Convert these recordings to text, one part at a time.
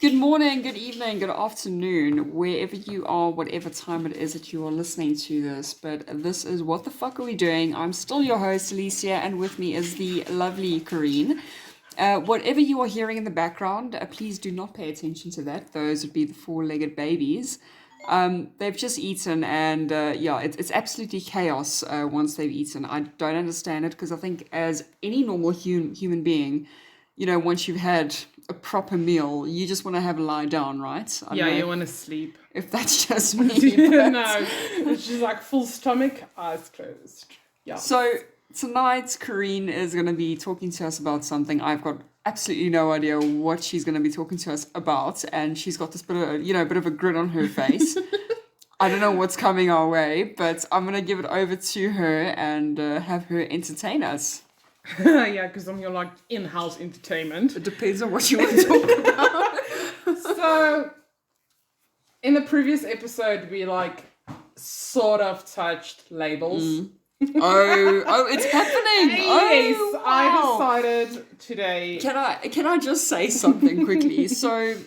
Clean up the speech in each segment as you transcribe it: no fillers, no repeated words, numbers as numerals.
Good morning, good evening, good afternoon, wherever you are, whatever time it is that you are listening to this. But this is What the Fuck Are We Doing? I'm still your host, Alicia, and with me is the lovely Corrine. Whatever you are hearing in the background, please do not pay attention to that. Those would be the four-legged babies. They've just eaten, and it's absolutely chaos once they've eaten. I don't understand it because I think, as any normal human being, once you've had a proper meal, you just want to have a lie down, right? Yeah, you want to sleep. If that's just me. No, it's just like full stomach, eyes closed. Yeah. So tonight, Corrine is going to be talking to us about something. I've got absolutely no idea what she's going to be talking to us about, and she's got this bit of a grin on her face. I don't know what's coming our way, but I'm going to give it over to her and have her entertain us. Yeah, because I'm your in-house entertainment. It depends on what you want to talk about. So, in the previous episode, we sort of touched labels. Oh, it's happening. Yes, wow. I decided today. Can I just say something quickly? So,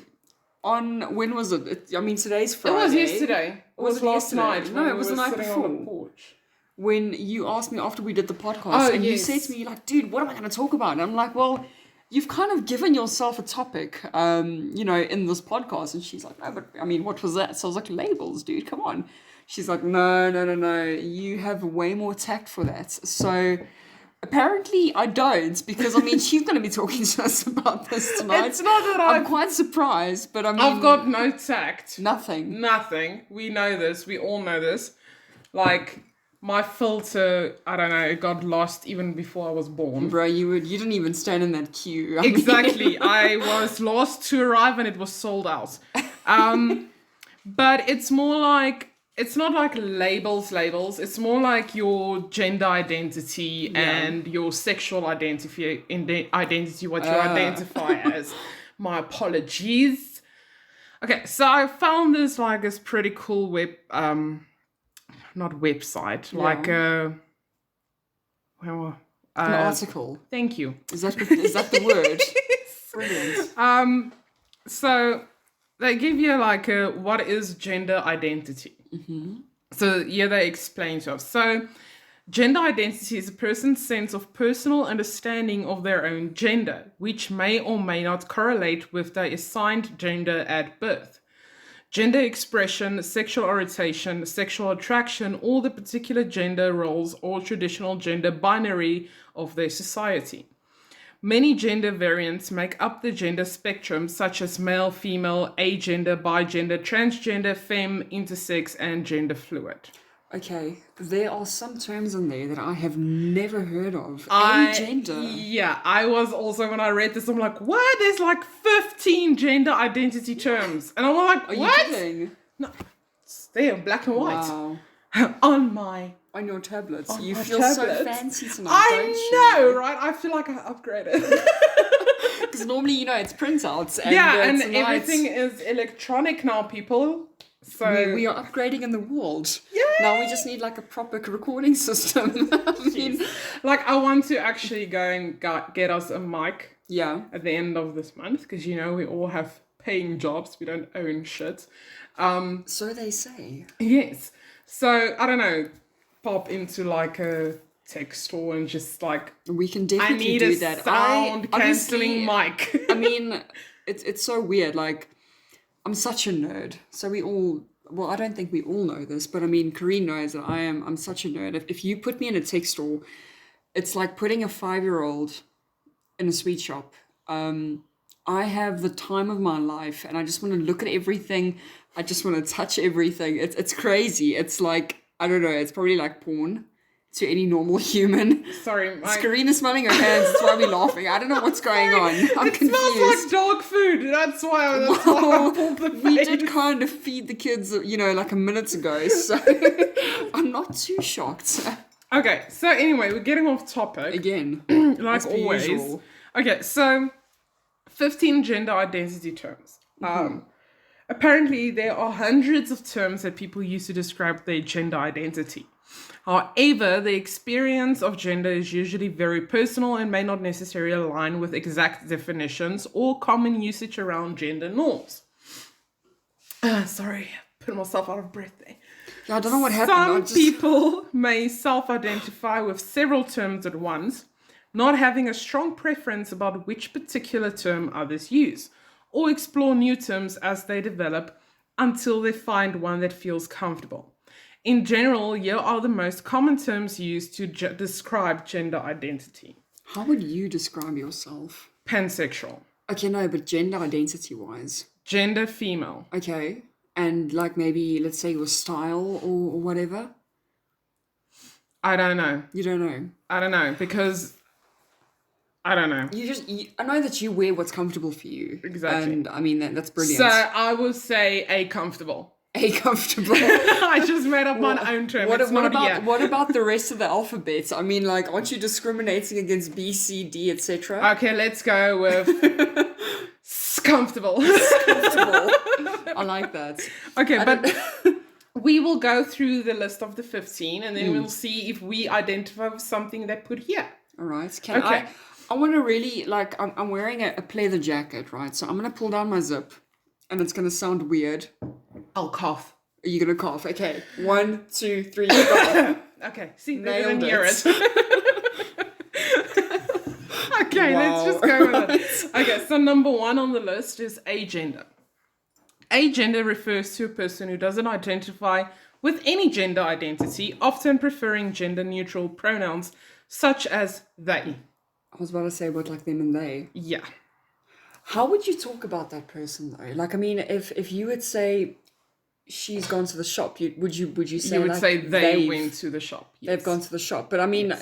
when was it? Today's Friday. It was yesterday. It was last yesterday? night. No, it was the night sitting before. on the porch. When you asked me after we did the podcast, and you said to me, dude, what am I going to talk about? And I'm like, well, you've kind of given yourself a topic, in this podcast. And she's like, no, but what was that? So I was like, labels, dude, come on. She's like, no. You have way more tact for that. So apparently I don't, because she's going to be talking to us about this tonight. It's not that I'm quite surprised, but I've got no tact. Nothing. We know this. We all know this. My filter, I don't know, it got lost even before I was born. Bro, you didn't even stand in that queue. Exactly. I was lost to arrive and it was sold out. But it's more it's not like labels. It's more like your gender identity and your sexual identity, what you identify as. My apologies. Okay, so I found this this pretty cool not website, an article. Thank you. Is that the word? Brilliant. So they give you what is gender identity. Mm-hmm. So they explain to us. So gender identity is a person's sense of personal understanding of their own gender, which may or may not correlate with their assigned gender at birth. Gender expression, sexual orientation, sexual attraction, or the particular gender roles or traditional gender binary of their society. Many gender variants make up the gender spectrum, such as male, female, agender, bigender, transgender, femme, intersex, and gender fluid. Okay, there are some terms in there that I have never heard of. Agender. Yeah, I was also, when I read this, I'm like, what? There's 15 gender identity terms. And I'm like, what? Are you kidding? No, it's there, black and white. Wow. On your tablets. On you my feel tablets. so fancy tonight, don't you? I know, right? I feel like I upgraded. Because normally, it's printouts. And, and tonight, everything is electronic now, people. So we are upgrading in the world. Yay! Now we just need a proper recording system. I want to actually go and get us a mic. Yeah. At the end of this month, because we all have paying jobs. We don't own shit. So they say. Yes. So I don't know. Pop into a tech store and just we can definitely do that. Sound cancelling mic. It's so weird. I'm such a nerd. So I don't think we all know this, but Corrine knows that I'm such a nerd. If you put me in a tech store, it's like putting a 5-year-old in a sweet shop. I have the time of my life and I just want to look at everything. I just want to touch everything. It's crazy. It's I don't know, it's probably like porn to any normal human. Sorry, Karina's smelling her hands. That's why we're laughing. I don't know what's going on. I'm confused. It smells like dog food. That's why I pulled the face. We did kind of feed the kids, a minute ago. So I'm not too shocked. Okay, so anyway, we're getting off topic. Again. Like always. Usual. Okay, so 15 gender identity terms. Apparently, there are hundreds of terms that people use to describe their gender identity. However, the experience of gender is usually very personal and may not necessarily align with exact definitions or common usage around gender norms. Sorry, put myself out of breath there. Yeah, I don't know what happened. Some people may self-identify with several terms at once, not having a strong preference about which particular term others use, or explore new terms as they develop until they find one that feels comfortable. In general, here are the most common terms used to describe gender identity. How would you describe yourself? Pansexual. Okay, no, but gender identity-wise. Gender female. Okay. And like maybe, let's say, your style or whatever? I don't know. You don't know? I don't know, because I don't know. I know that you wear what's comfortable for you. Exactly. And I mean, that's brilliant. So I will say a comfortable. A comfortable. I just made up my own term. What about the rest of the alphabet? I mean, like, aren't you discriminating against B, C, D, etc.? Okay, let's go with comfortable. Comfortable. I like that. Okay, but we will go through the list of the 15 and then we'll see if we identify with something they put here. All right. I want to really, like, I'm wearing a pleather jacket, right? So I'm going to pull down my zip and it's going to sound weird. I'll cough. Are you going to cough? Okay. 1, 2, 3, go. Okay. See, they didn't hear it. Okay, Wow. let's just go with it. Okay, so number 1 on the list is agender. Agender refers to a person who doesn't identify with any gender identity, often preferring gender-neutral pronouns such as they. I was about to say about like them and they. Yeah. How would you talk about that person though? Like, I mean, if you would say she's gone to the shop, would you say You would like say they went to the shop. Yes. They've gone to the shop, but I mean,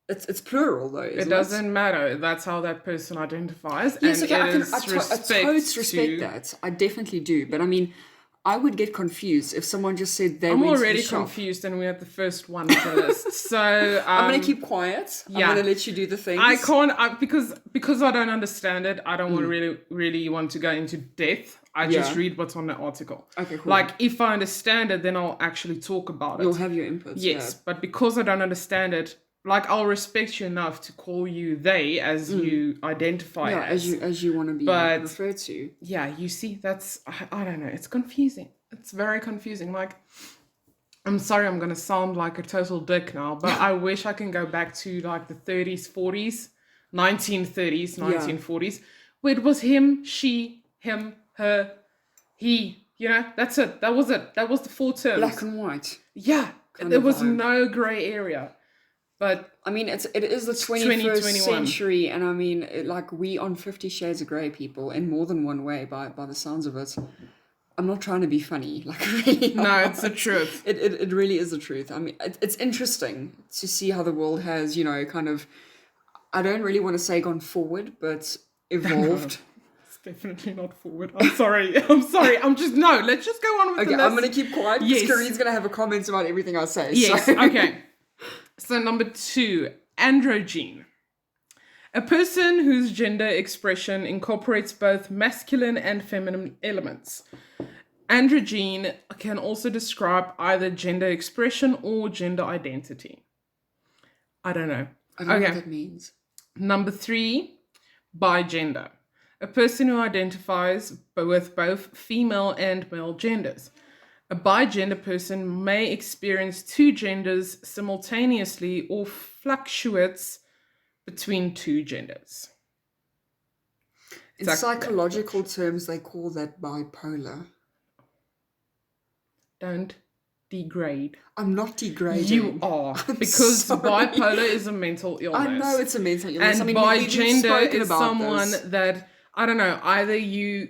it's plural though. It doesn't matter. That's how that person identifies. Yes, and okay, it I is totes respect that. I definitely do, but I mean, I would get confused if someone just said they went to the shop. I'm already confused, and we're at the first one on the list. So I'm gonna keep quiet. Yeah. I'm gonna let you do the things. I can't because I don't understand it. I don't want to really want to go into depth. I just read what's on the article. Okay, cool. Like if I understand it, then I'll actually talk about it. You'll have your inputs. Yes, but because I don't understand it, like I'll respect you enough to call you they as you identify as you want to be referred to. Yeah, you see, that's I don't know. It's confusing. It's very confusing. Like, I'm sorry, I'm gonna sound like a total dick now, but I wish I can go back to like the 30s, 40s, 1930s, 1940s, where it was him, she, him, her, he. You know, that's it. That was it. That was the 4 terms. Black and white. Yeah, there was no gray area. But I mean, it is the 21st century, and I mean, like we on 50 Shades of Grey, people, in more than one way, by the sounds of it. I'm not trying to be funny, like really. No, it's the truth. It really is the truth. I mean, it's interesting to see how the world has, you know, kind of. I don't really want to say gone forward, but evolved. It's definitely not forward. I'm sorry. I'm just let's just go on with the list. I'm gonna keep quiet because Kareen's gonna have a comment about everything I say. Yes. So. Okay. So number 2, androgyne. A person whose gender expression incorporates both masculine and feminine elements. Androgyne can also describe either gender expression or gender identity. I don't know. I don't know what that means. Number 3, bigender. A person who identifies with both female and male genders. A bigender person may experience 2 genders simultaneously or fluctuates between 2 genders. In psychological terms, they call that bipolar. Don't degrade. I'm not degrading. You are. Because bipolar is a mental illness. I know it's a mental illness. And bigender is someone that... I don't know, either you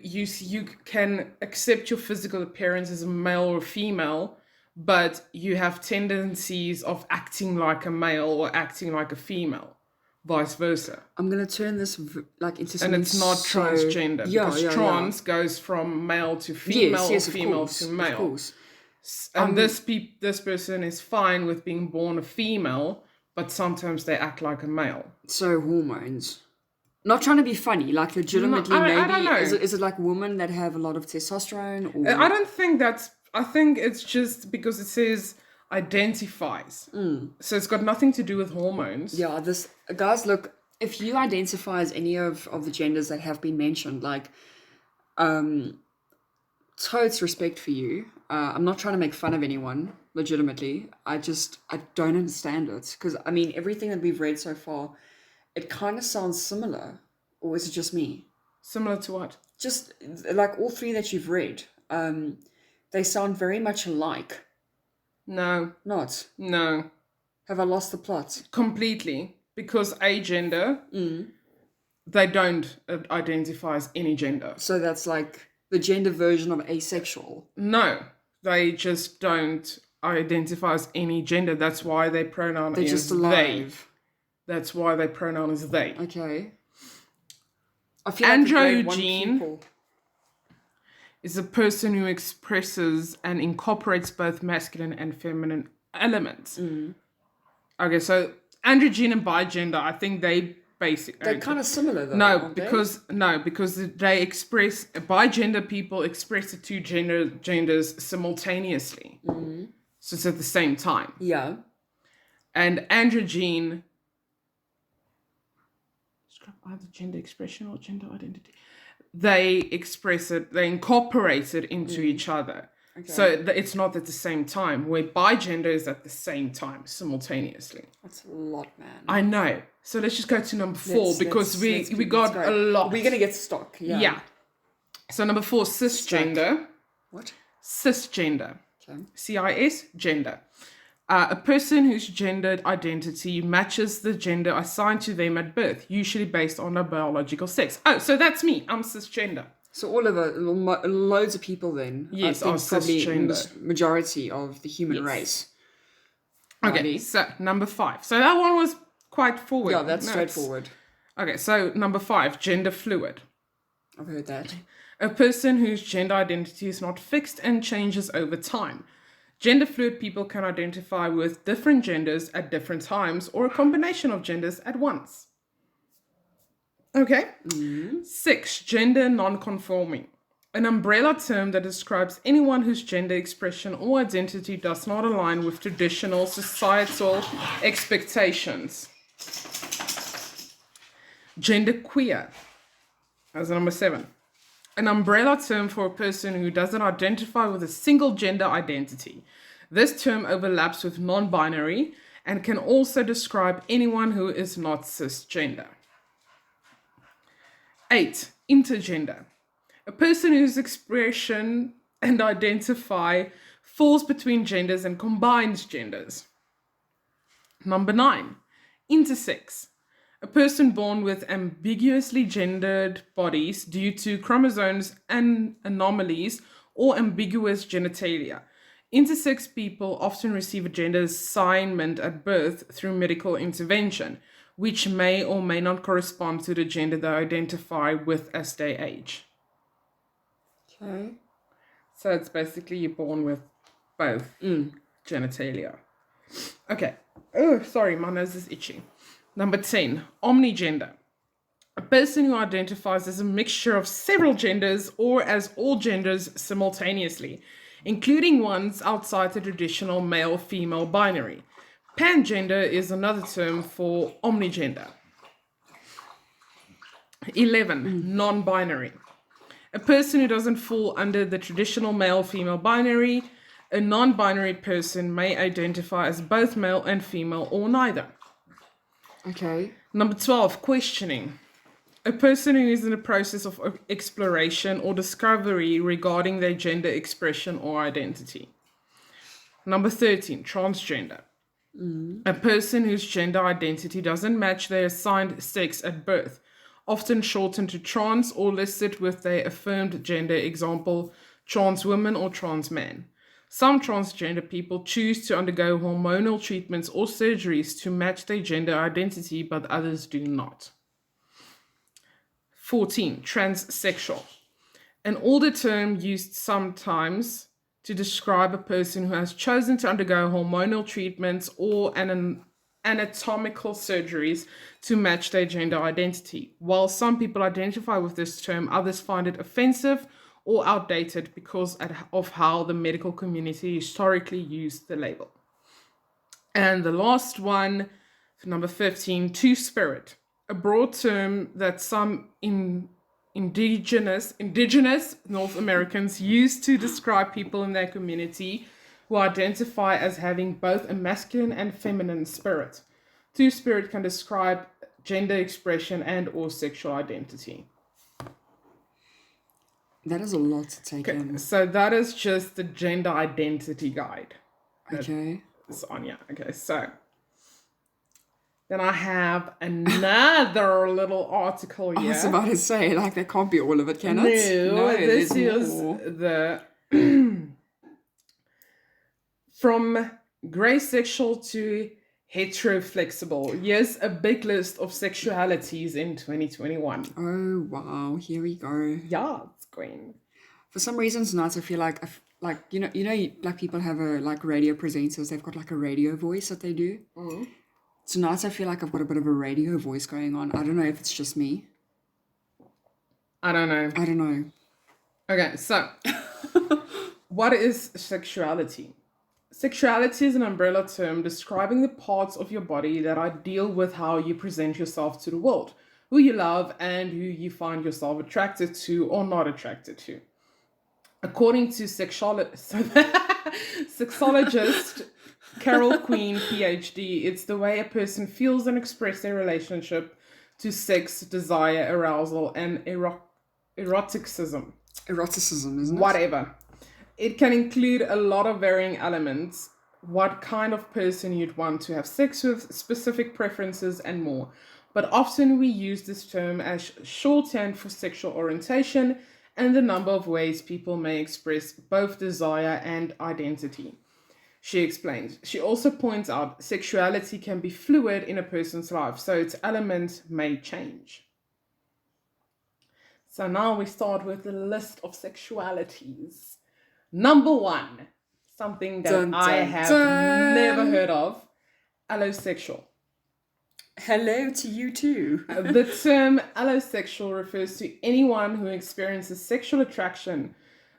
can accept your physical appearance as a male or female, but you have tendencies of acting like a male or acting like a female, vice versa. I'm going to turn this into something. And it's not transgender, because trans goes from male to female or female to male. Of course. And this person is fine with being born a female, but sometimes they act like a male. So hormones. Not trying to be funny, like legitimately, I maybe don't know. is it like women that have a lot of testosterone, or I don't think that's. I think it's just because it says identifies, so it's got nothing to do with hormones. yeah, this guys, look, if you identify as any of the genders that have been mentioned, like totes respect for you. I'm not trying to make fun of anyone, legitimately. I don't understand it. Because, I mean, everything that we've read so far, it kind of sounds similar. Or is it just me? Similar to what? Just like all three that you've read, they sound very much alike. No, Not. no, Have I lost the plot? completely. Because agender, they don't identify as any gender. So that's like the gender version of asexual. No, they just don't identify as any gender. That's why their pronoun They're is just they. alive. That's why their pronoun is they. Okay. I feel like the grade one Androgyne people. is a person who expresses and incorporates both masculine and feminine elements. Okay, so androgyne and bigender, I think they basically They're kind of similar though. no aren't because they express bigender people express the two genders simultaneously, so it's at the same time. they? Yeah. And androgyne describe either gender expression or gender identity. They express it, they incorporate it into each other. Okay. So it's not at the same time, where bigender is at the same time, simultaneously. That's a lot, man. I know. So let's just go to number 4 because we got let's a go. lot. We're gonna get stuck. Yeah. Yeah. So number 4, cisgender. What? Cisgender. Okay. CIS, gender. A person whose gendered identity matches the gender assigned to them at birth, usually based on their biological sex. Oh, so that's me. I'm cisgender. So all of it, loads of people then. Yes, I think are probably cisgender. majority of the human Yes. race. Okay, so number 5. So that one was quite forward. Yeah, that's No, straightforward. Okay, so number 5, gender fluid. I've heard that. A person whose gender identity is not fixed and changes over time. Gender fluid people can identify with different genders at different times or a combination of genders at once. Okay. 6, gender non-conforming. An umbrella term that describes anyone whose gender expression or identity does not align with traditional societal expectations. Gender queer. That's number 7. An umbrella term for a person who doesn't identify with a single gender identity. This term overlaps with non-binary and can also describe anyone who is not cisgender. 8, intergender. A person whose expression and identify falls between genders and combines genders. Number 9, intersex. A person born with ambiguously gendered bodies due to chromosomes and anomalies or ambiguous genitalia. Intersex people often receive a gender assignment at birth through medical intervention, which may or may not correspond to the gender they identify with as they age. Okay. So it's basically you're born with both genitalia. Okay. Oh, sorry, my nose is itchy. Number 10, omnigender. A person who identifies as a mixture of several genders or as all genders simultaneously, including ones outside the traditional male-female binary. Pangender is another term for omnigender. 11, non-binary. A person who doesn't fall under the traditional male-female binary. A non-binary person may identify as both male and female or neither. Okay. Number 12, questioning. A person who is in the process of exploration or discovery regarding their gender expression or identity. Number 13, transgender. A person whose gender identity doesn't match their assigned sex at birth, often shortened to trans or listed with their affirmed gender, example, trans woman or trans man. Some transgender people choose to undergo hormonal treatments or surgeries to match their gender identity, but others do not. 14, transsexual. An older term used sometimes to describe a person who has chosen to undergo hormonal treatments or an anatomical surgeries to match their gender identity. While some people identify with this term, others find it offensive or outdated because of how the medical community historically used the label. And the last one, number 15, two-spirit, a broad term that some indigenous North Americans use to describe people in their community who identify as having both a masculine and feminine spirit. Two-spirit can describe gender expression and or sexual identity. That is a lot to take in. So that is just the gender identity guide. Okay. It's on, yeah. Okay, so then I have another little article here. I was about to say, like, that can't be all of it, can it? No, this is more. the from gray sexual to heteroflexible. Here's a big list of sexualities in 2021. Oh, wow. Here we go. Yeah, it's going. For some reason tonight, I feel like, like people have like radio presenters. They've got like a radio voice that they do. Mm-hmm. Tonight, I feel like I've got a bit of a radio voice going on. I don't know if it's just me. I don't know. Okay, so what is sexuality? Sexuality is an umbrella term describing the parts of your body that are deal with how you present yourself to the world, who you love, and who you find yourself attracted to or not attracted to. According to sexologist Carol Queen, PhD, it's the way a person feels and expresses their relationship to sex, desire, arousal, and eroticism. Eroticism, isn't it? Whatever. It can include a lot of varying elements, what kind of person you'd want to have sex with, specific preferences, and more. But often we use this term as shorthand for sexual orientation and the number of ways people may express both desire and identity. She explains. She also points out sexuality can be fluid in a person's life, so its elements may change. So now we start with the list of sexualities. Number 1, something that I have never heard of, allosexual. Hello to you too. The term allosexual refers to anyone who experiences sexual attraction.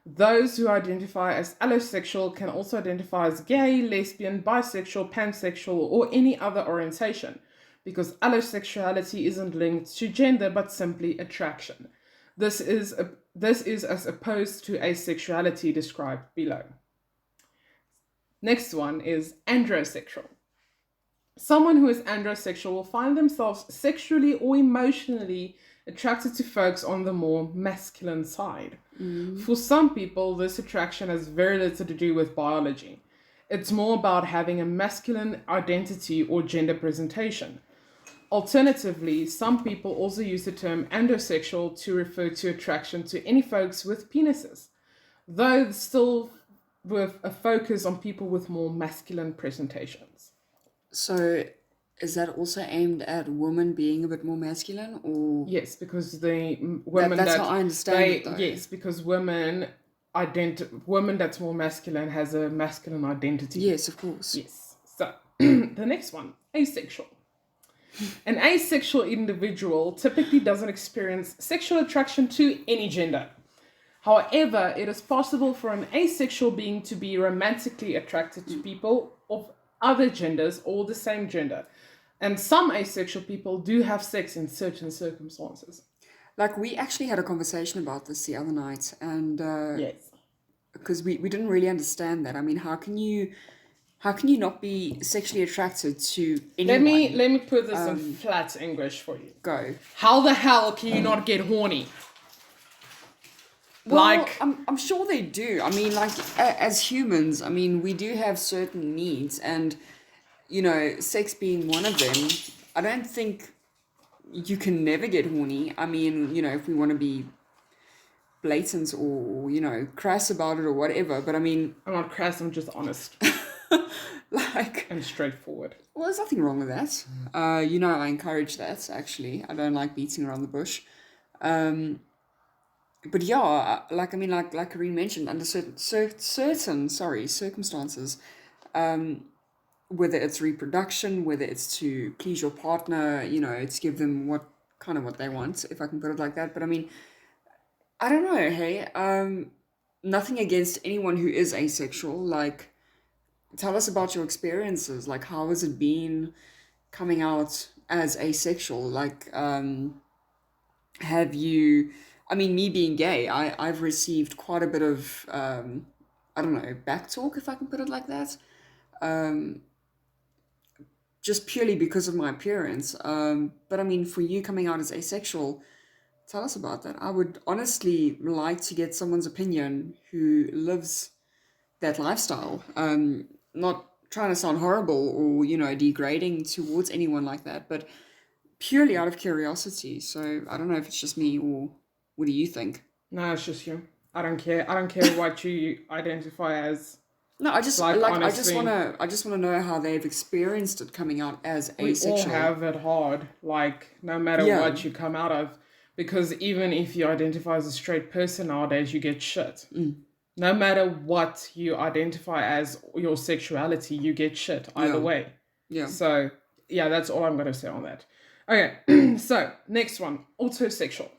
Those who identify as allosexual can also identify as gay, lesbian, bisexual, pansexual, or any other orientation, because allosexuality isn't linked to gender but simply attraction. This is as opposed to asexuality described below. Next one is androsexual. Someone who is androsexual will find themselves sexually or emotionally attracted to folks on the more masculine side. For some people, this attraction has very little to do with biology. It's more about having a masculine identity or gender presentation. Alternatively, some people also use the term androsexual to refer to attraction to any folks with penises, though still with a focus on people with more masculine presentations. So, is that also aimed at women being a bit more masculine, or Yes, because the women that's how I understand it, though. Yes, because women that's more masculine has a masculine identity. Yes, of course. Yes. So the next one, asexual. An asexual individual typically doesn't experience sexual attraction to any gender. However, it is possible for an asexual being to be romantically attracted to people of other genders or the same gender. And some asexual people do have sex in certain circumstances. Like, we actually had a conversation about this the other night, and Yes. because we didn't really understand that. I mean, how can you not be sexually attracted to anyone? Let me put this in flat English for you. Go. How the hell can you not get horny? Well, I'm sure they do. I mean, like, as humans, I mean, we do have certain needs, and, sex being one of them, I don't think you can never get horny. I mean, if we want to be blatant or, crass about it or whatever, but I mean... I'm not crass, I'm just honest. Like... And straightforward. Well, there's nothing wrong with that. I encourage that, actually. I don't like beating around the bush. But yeah, like Karine mentioned, under certain circumstances, whether it's reproduction, whether it's to please your partner, it's give them what they want, if I can put it like that. But I mean, I don't know, hey, nothing against anyone who is asexual. Like, tell us about your experiences. Like, how has it been coming out as asexual? Like, have you, I mean, me being gay, I've received quite a bit of, I don't know, back talk, if I can put it like that. Just purely because of my appearance. But I mean, for you coming out as asexual, tell us about that. I would honestly like to get someone's opinion who lives that lifestyle. Not trying to sound horrible or, degrading towards anyone like that, but purely out of curiosity. So I don't know if it's just me, or what do you think? No, it's just you. I don't care. I don't care what you identify as. No, I just Like, like honestly, I just wanna know how they've experienced it coming out as we all asexual. have it hard. Like, no matter Yeah. what you come out of. Because even if you identify as a straight person nowadays, you get shit. No matter what you identify as your sexuality, you get shit either Yeah. way. Yeah. So, yeah, that's all I'm going to say on that. Okay, so next one, autosexual.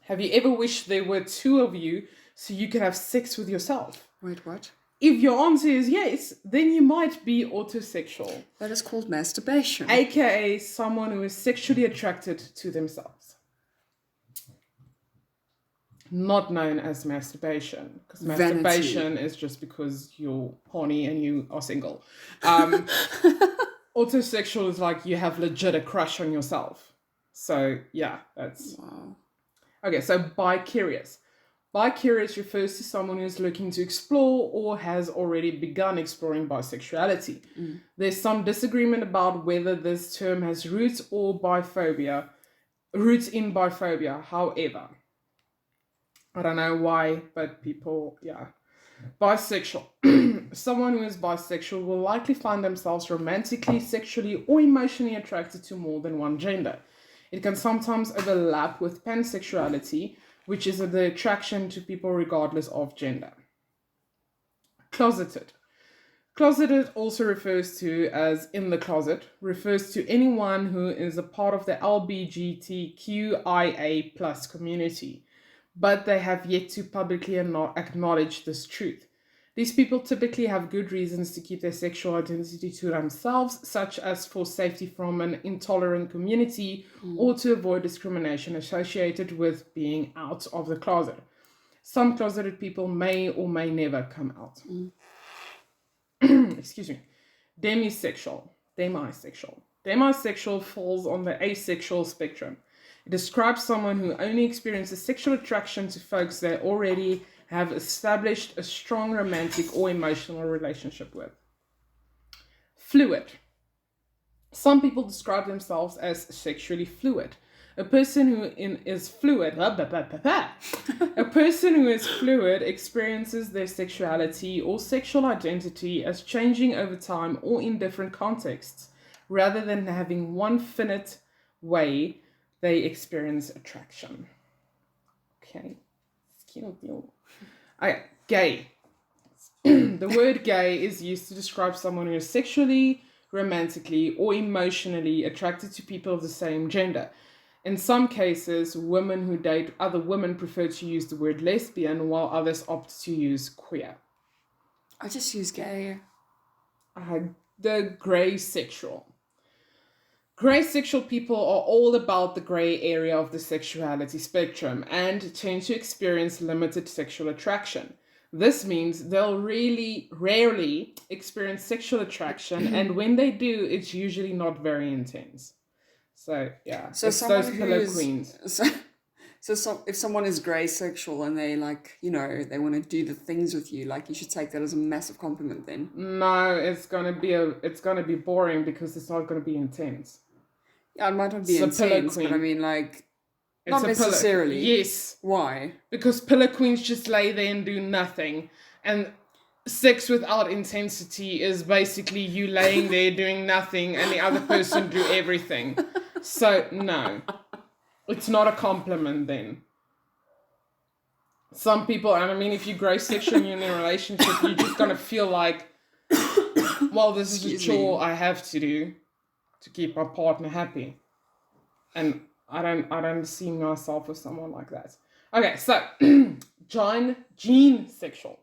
Have you ever wished there were two of you so you could have sex with yourself? Wait, what? If your answer is yes, then you might be autosexual, That is called masturbation. aka someone who is sexually attracted to themselves. Not known as masturbation, because Vanity. masturbation is just because you're horny and you are single. Autosexual is like you have legit a crush on yourself. So yeah, that's Wow. okay. So bi-curious. Bi-curious refers to someone who's looking to explore or has already begun exploring bisexuality. There's some disagreement about whether this term has roots in biphobia. However, I don't know why, but people, yeah. Bisexual. Someone who is bisexual will likely find themselves romantically, sexually, or emotionally attracted to more than one gender. It can sometimes overlap with pansexuality, which is the attraction to people regardless of gender. Closeted. Closeted also refers to as in the closet, refers to anyone who is a part of the LGBTQIA plus community, but they have yet to publicly acknowledge this truth. These people typically have good reasons to keep their sexual identity to themselves, such as for safety from an intolerant community or to avoid discrimination associated with being out of the closet. Some closeted people may or may never come out. Excuse me. Demisexual. Demisexual falls on the asexual spectrum. It describes someone who only experiences sexual attraction to folks they already have established a strong romantic or emotional relationship with. Fluid. Some people describe themselves as sexually fluid. A person who is fluid, a person who is fluid experiences their sexuality or sexual identity as changing over time or in different contexts, rather than having one finite way they experience attraction. Okay. Okay, gay. The word gay is used to describe someone who is sexually, romantically, or emotionally attracted to people of the same gender. In some cases, women who date other women prefer to use the word lesbian, while others opt to use queer. I just use gay. The grey sexual. Grey sexual people are all about the grey area of the sexuality spectrum and tend to experience limited sexual attraction. This means they'll really rarely experience sexual attraction, and when they do, it's usually not very intense. So, yeah, So it's someone those pillow queens. So if someone is grey sexual and they they want to do the things with you, like you should take that as a massive compliment then. No, it's gonna be boring because it's not gonna be intense. Yeah, it might not be It's a pillow intense, but I queen. mean like It's not a pillow. necessarily. Yes, Why? because pillow queens just lay there and do nothing, and sex without intensity is basically you laying there doing nothing and the other person do everything. So no, it's not a compliment then. Some people, and I mean, if you're grey sexual and you're in a relationship, you're just gonna feel like Well, this is a Excuse chore me. I have to do to keep my partner happy. And I don't see myself with someone like that. Okay, so gene sexual.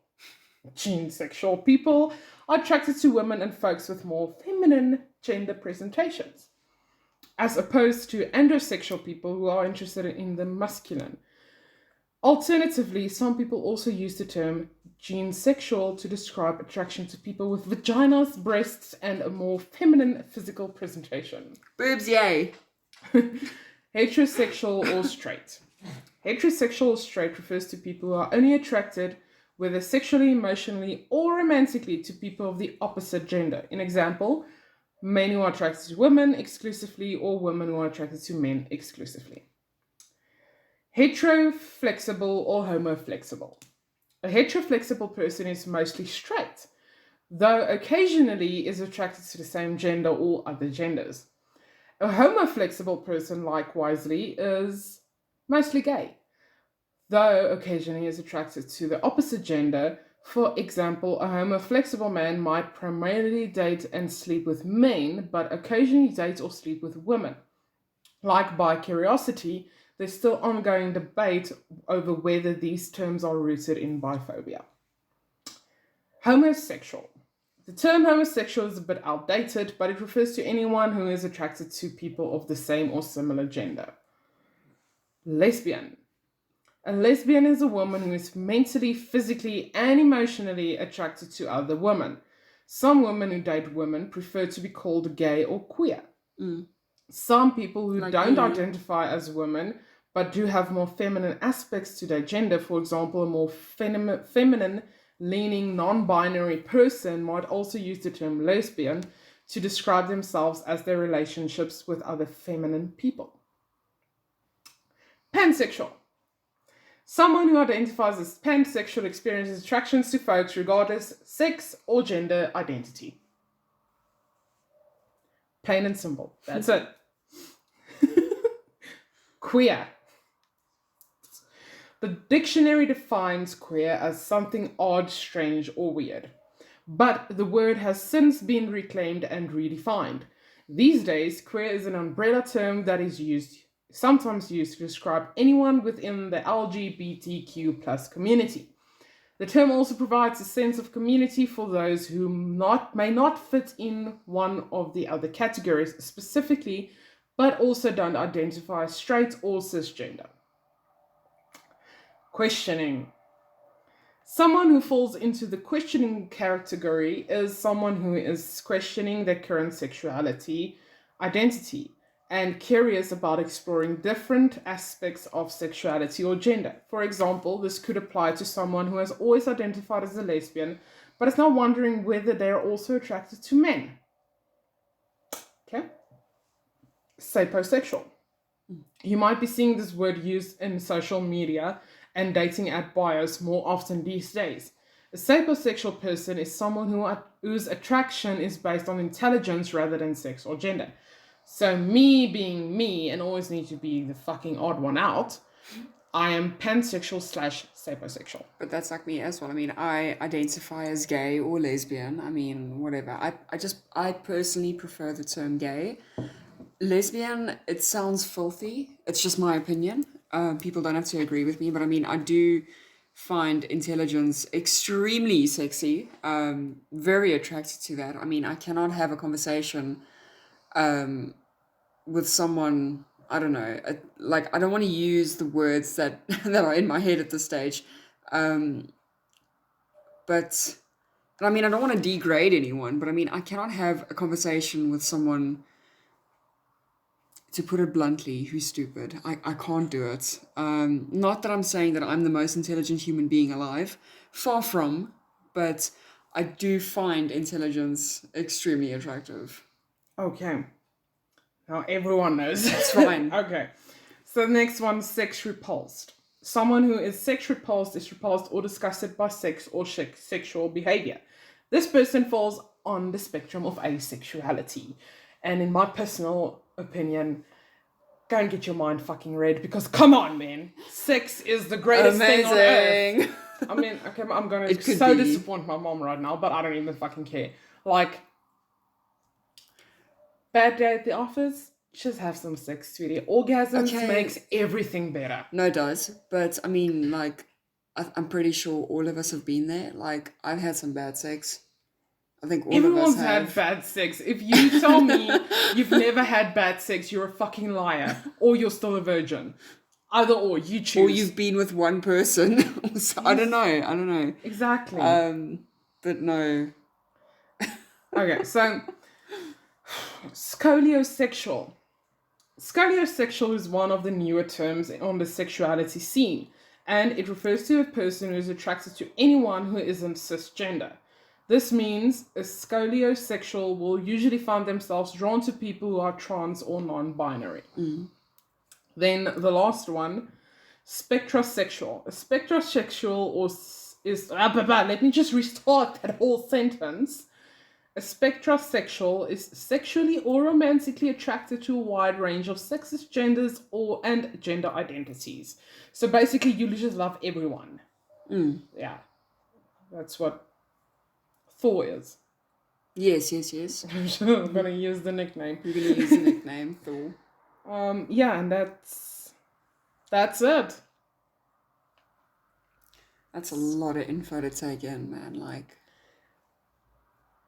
Gene sexual people are attracted to women and folks with more feminine gender presentations, as opposed to androsexual people who are interested in the masculine. Alternatively, some people also use the term gene sexual to describe attraction to people with vaginas, breasts, and a more feminine physical presentation. Boobs, yay. Heterosexual or straight. Heterosexual or straight refers to people who are only attracted, whether sexually, emotionally, or romantically, to people of the opposite gender. In example, men who are attracted to women exclusively, or women who are attracted to men exclusively. Heteroflexible or homoflexible. A heteroflexible person is mostly straight, though occasionally is attracted to the same gender or other genders. A homoflexible person, likewise, is mostly gay, though occasionally is attracted to the opposite gender. For example, a homoflexible man might primarily date and sleep with men, but occasionally date or sleep with women. Like bicuriosity, there's still ongoing debate over whether these terms are rooted in biphobia. Homosexual. The term homosexual is a bit outdated, but it refers to anyone who is attracted to people of the same or similar gender. Lesbian. A lesbian is a woman who is mentally, physically, and emotionally attracted to other women. Some women who date women prefer to be called gay or queer. Some people who don't identify as women but do have more feminine aspects to their gender, for example, a more feminine leaning non-binary person might also use the term lesbian to describe themselves as their relationships with other feminine people. Pansexual. Someone who identifies as pansexual experiences attractions to folks regardless sex or gender identity. Plain and simple. That's it. Queer. The dictionary defines queer as something odd, strange, or weird. But the word has since been reclaimed and redefined. These days, queer is an umbrella term that is sometimes used to describe anyone within the LGBTQ plus community. The term also provides a sense of community for those who may not fit in one of the other categories specifically, but also don't identify as straight or cisgender. Questioning. Someone who falls into the questioning category is someone who is questioning their current sexuality, identity, and curious about exploring different aspects of sexuality or gender. For example, this could apply to someone who has always identified as a lesbian, but is now wondering whether they are also attracted to men. Okay? Sapiosexual. You might be seeing this word used in social media and dating app bios more often these days. A sapiosexual person is someone whose attraction is based on intelligence rather than sex or gender. So me being me and always need to be the fucking odd one out, I am pansexual / sapiosexual. But that's like me as well. I mean, I identify as gay or lesbian. I mean, whatever. I personally prefer the term gay. Lesbian, it sounds filthy. It's just my opinion. People don't have to agree with me, but I mean, I do find intelligence extremely sexy. Very attracted to that. I mean, I cannot have a conversation with someone. I don't know. I don't want to use the words that that are in my head at this stage. But I mean, I don't want to degrade anyone. But I mean, I cannot have a conversation with someone, to put it bluntly, who's stupid. I can't do it. Not that I'm saying that I'm the most intelligent human being alive. Far from. But I do find intelligence extremely attractive. Okay. Now everyone knows. It's fine. Okay. So the next one, sex repulsed. Someone who is sex repulsed is repulsed or disgusted by sex or sexual behavior. This person falls on the spectrum of asexuality. And in my personal opinion, go and get your mind fucking read, because come on, man. Sex is the greatest thing on earth. I mean, okay, I'm going to so disappoint my mom right now, but I don't even fucking care. Like, bad day at the office, just have some sex, sweetie. Orgasms Okay. makes everything better. No, it does. But I mean, like, I'm pretty sure all of us have been there. Like, I've had some bad sex. I think all of us Everyone's had have. bad sex. If you tell me you've never had bad sex, you're a fucking liar. Or you're still a virgin. Either or, you choose. Or you've been with one person. So, I don't know. I don't know. Exactly. But no. Okay, so scoliosexual. Scoliosexual is one of the newer terms on the sexuality scene, and it refers to a person who is attracted to anyone who isn't cisgender. This means a scoliosexual will usually find themselves drawn to people who are trans or non-binary. Then the last one, spectrosexual. A spectrosexual let me just restart that whole sentence. A spectrosexual is sexually or romantically attracted to a wide range of sexes, genders, and gender identities. So basically, you just love everyone. Yeah, that's what Thor is. Yes. I'm gonna use the nickname. You're going to use the nickname Thor. Yeah, and that's it. That's a lot of info to take in, man. Like,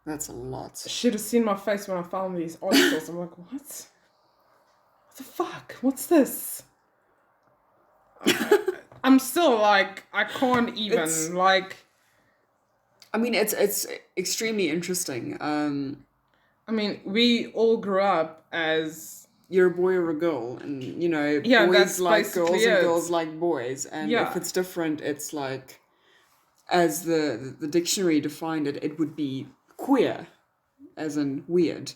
that's a lot. Should have seen my face when I found these articles. I'm like, what? What the fuck? What's this? I'm still like, I can't even I mean, it's extremely interesting. I mean, we all grew up as You're a boy or a girl, and Yeah, boys that's like basically girls and it. girls like boys, and Yeah. if it's different, it's like, as the dictionary defined it, it would be queer, as in weird.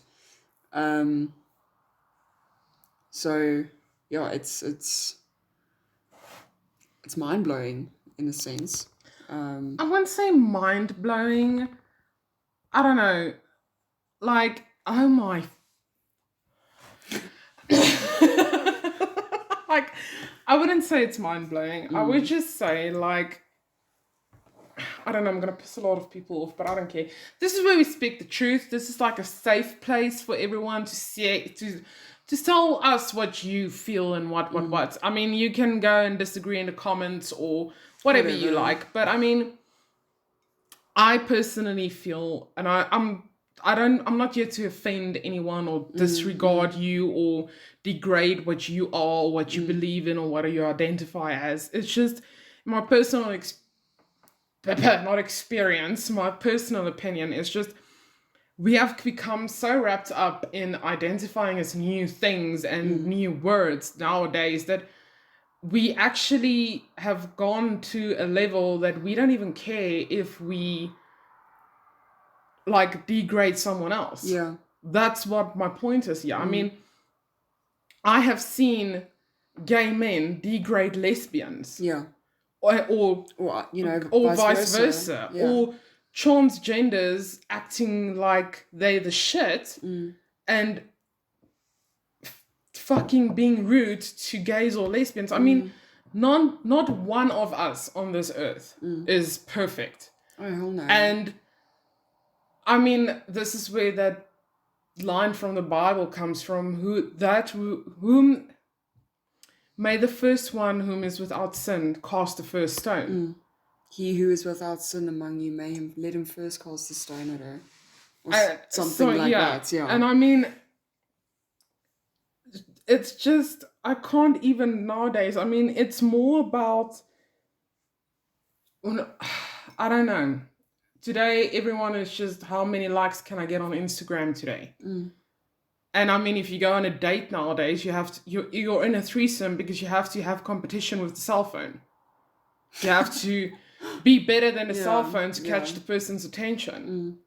So yeah, it's mind blowing in a sense. I wouldn't say mind blowing. I don't know. Like, oh my. Like, I wouldn't say it's mind blowing. I would just say, like, I don't know, I'm going to piss a lot of people off, but I don't care. This is where we speak the truth. This is like a safe place for everyone to say, to tell us what you feel and what. I mean, you can go and disagree in the comments or whatever you Whatever. like, but I mean, I personally feel, and I'm not here to offend anyone or disregard you or degrade what you are, or what you believe in, or what you identify as. It's just my personal not experience, my personal opinion is just we have become so wrapped up in identifying as new things and new words nowadays that we actually have gone to a level that we don't even care if we like degrade someone else. Yeah. That's what my point is here. I mean, I have seen gay men degrade lesbians. Yeah. Or vice versa. Yeah. Or transgenders acting like they're the shit and fucking being rude to gays or lesbians. I mean, not one of us on this earth is perfect. Oh hell no. And I mean, this is where that line from the Bible comes from, whom may the first one whom is without sin cast the first stone. He who is without sin among you, let him first cast the stone at her. Or something like that, yeah. And I mean, it's just, I can't even nowadays. I mean, it's more about, I don't know. Today, everyone is just, how many likes can I get on Instagram today? And I mean, if you go on a date nowadays, you're in a threesome because you have to have competition with the cell phone. You have to be better than the cell phone to catch the person's attention.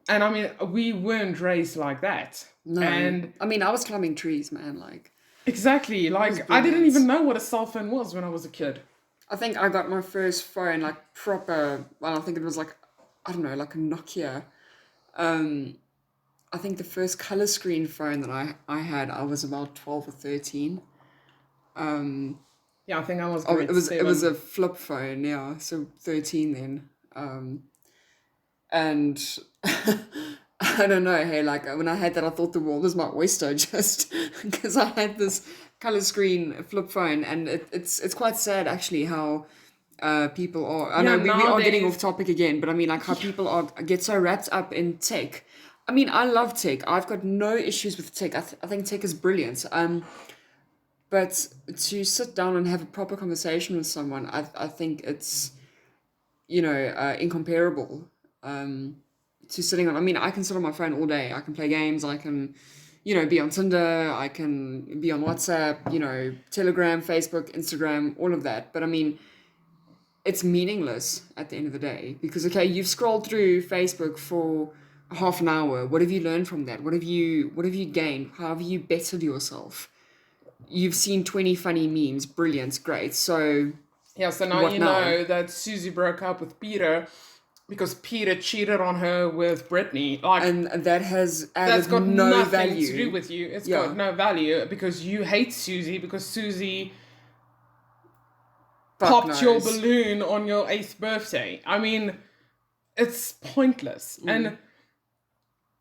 And I mean, we weren't raised like that. No. And I mean, I was climbing trees, man. Like, exactly. Like, I didn't even know what a cell phone was when I was a kid. I think I got my first phone, like, proper, well, I think it was like, I don't know, like a Nokia. I think the first color screen phone that I had, I was about 12 or 13. Yeah, I think I was it was a flip phone, yeah, so 13 then. And I don't know, hey, like when I had that, I thought the world was my oyster just because I had this color screen flip phone, and it's quite sad actually how people are. I Yeah, know we are getting off nowadays, topic again, but I mean, like how people are get so wrapped up in tech. I mean, I love tech. I've got no issues with tech. I think tech is brilliant. But to sit down and have a proper conversation with someone, I think it's incomparable. To sitting on. I mean, I can sit on my phone all day. I can play games. I can, be on Tinder. I can be on WhatsApp. Telegram, Facebook, Instagram, all of that. But I mean, it's meaningless at the end of the day because okay, you've scrolled through Facebook for half an hour. What have you learned from that? What have you gained? How have you bettered yourself? You've seen 20 funny memes. Brilliant, great. So yeah, so now what you now? know that Susie broke up with Peter because Peter cheated on her with Brittany. Like, And that has that's added got no nothing value. to do with you. It's Yeah. got no value because you hate Susie because Susie Fuck popped your knows. balloon on your 8th birthday. I mean, it's pointless. And